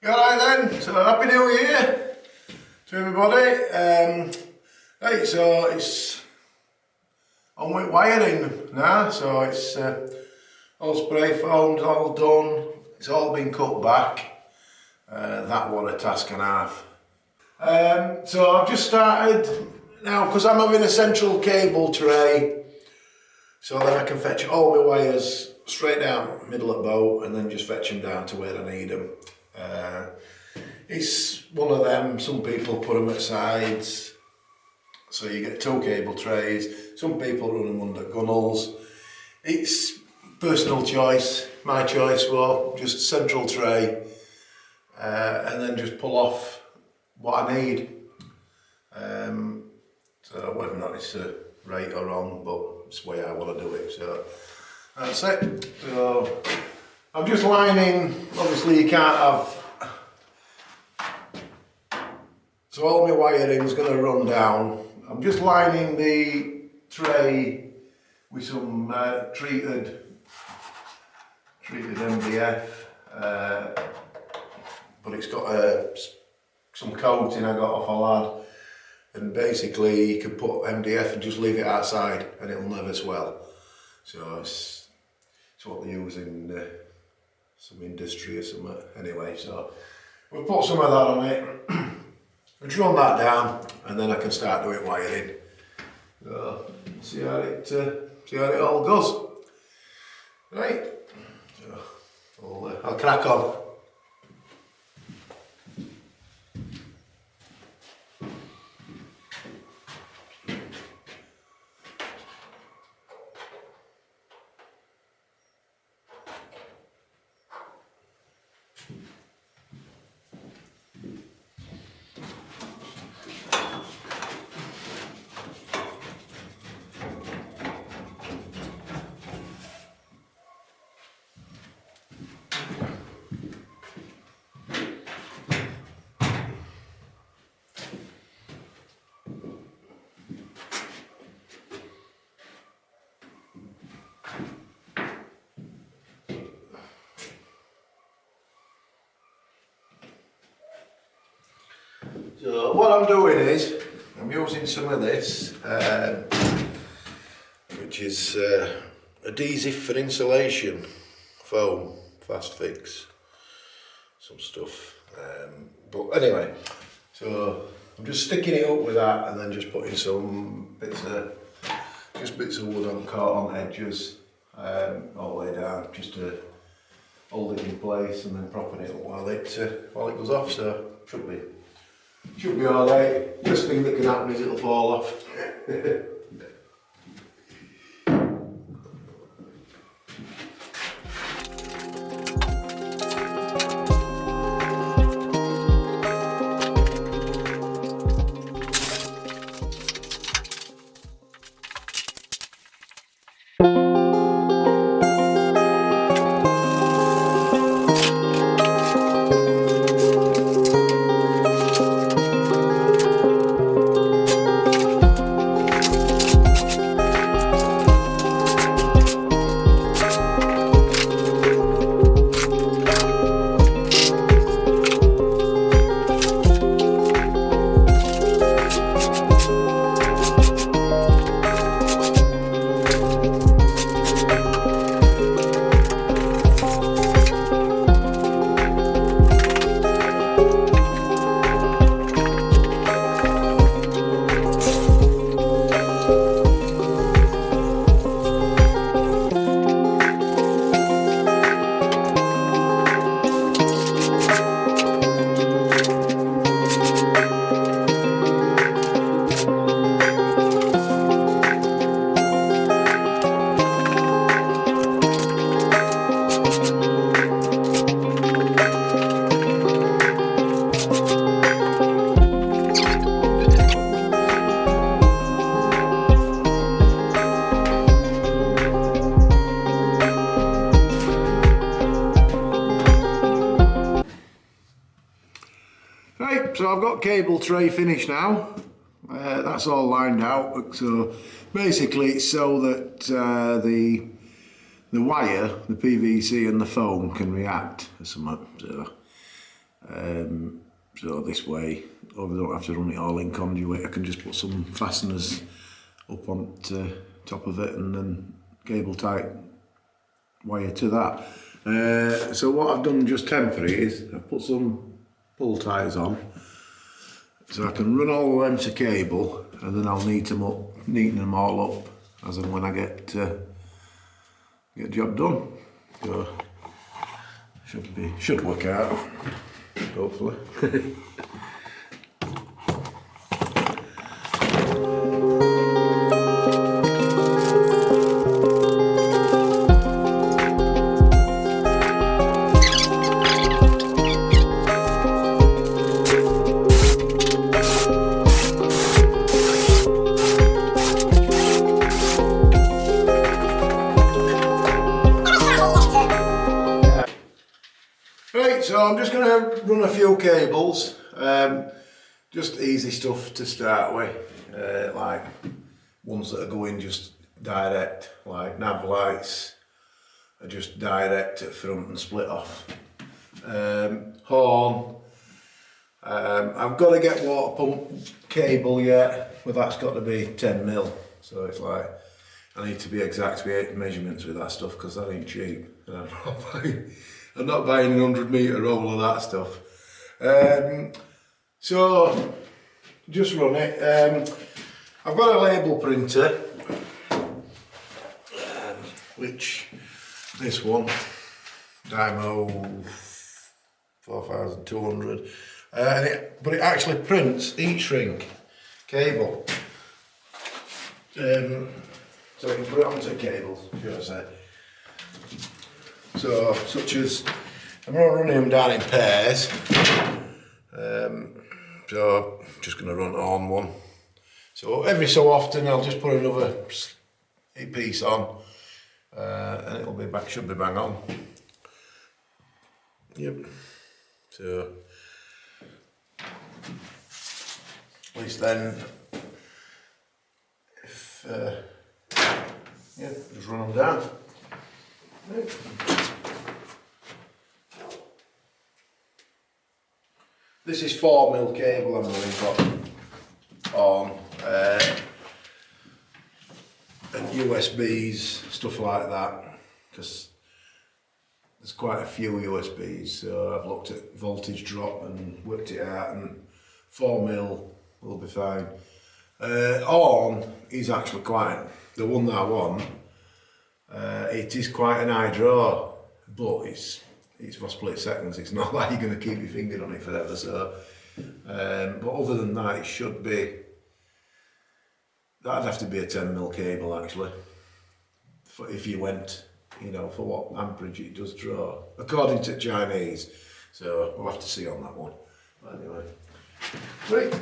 Alright then, so Happy New Year to everybody. Right, so it's on with wiring now, so it's all spray foamed, all done, it's all been cut back. That was a task and a half. So I've just started now because I'm having a central cable tray, so then I can fetch all my wires straight down middle of the boat and then just fetch them down to where I need them. It's one of them, some people put them at sides, so you get two cable trays. Some people run them under gunnels. It's personal choice. My choice was just central tray and then just pull off what I need. So whether or not it's right or wrong, but it's the way I want to do it, so that's it. So I'm just lining, obviously you can't have, so all my wiring's going to run down. I'm just lining the tray with some treated MDF, but it's got some coating I got off a lad, and basically you can put MDF and just leave it outside and it'll never swell. So it's what they use in some industry or something. Anyway, so we'll put some of that on it. I'll run that down and then I can start doing wiring. So see how it all goes. Right, so I'll crack on. So what I'm doing is, I'm using some of this, which is adhesive for insulation, foam, fast fix, some stuff. But anyway, so I'm just sticking it up with that and then just putting some bits of wood on edges, all the way down, just to hold it in place and then propping it up while it goes off. So should be alright. Worst thing that can happen is it'll fall off. Right, so I've got cable tray finished now. That's all lined out. So basically it's so that the wire, the PVC and the foam can react or something. So So this way, I don't have to run it all in conduit. I can just put some fasteners up on top of it and then cable tie wire to that. So what I've done just temporary is I've put some pull ties on, so I can run all of them to cable, and then I'll neaten them all up as and when I get the job done. So should work out, hopefully. Right, so I'm just going to run a few cables, just easy stuff to start with, like ones that are going just direct, like nav lights are just direct at front and split off. Horn, I've got to get water pump cable yet, but that's got to be 10mm, so it's like I need to be exact with measurements with that stuff because that ain't cheap. I'm not buying a 100-metre roll of that stuff. So just run it. I've got a label printer, which this one, Dymo 4200, but it actually prints heat shrink cable. So I can put it onto cables, should I say. So, such as, I'm not running them down in pairs, so I'm just going to run on one. So every so often I'll just put another piece on, and it'll be back, should be bang on. Yep. So at least then, if yeah, just run them down. This is 4mm cable I'm running on, and USBs, stuff like that, because there's quite a few USBs, so I've looked at voltage drop and worked it out, and 4mm will be fine. On is actually quite, the one that I want, it is quite an high draw, but it's for split seconds. It's not like you're going to keep your finger on it forever. So, but other than that, it should be. That'd have to be a 10mm cable actually, if you went, you know, for what amperage it does draw, according to Chinese. So we'll have to see on that one. But anyway, right.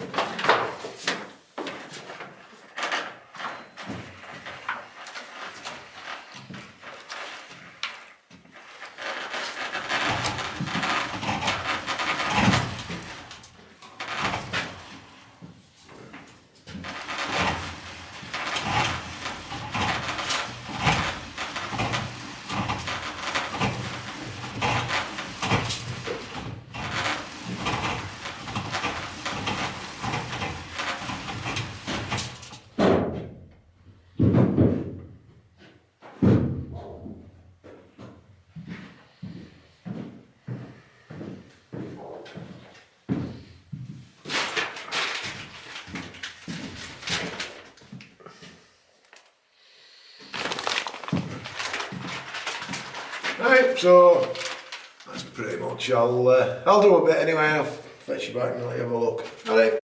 Right, so that's pretty much. I'll do a bit anyway. I'll fetch you back and let you have a look. Alright.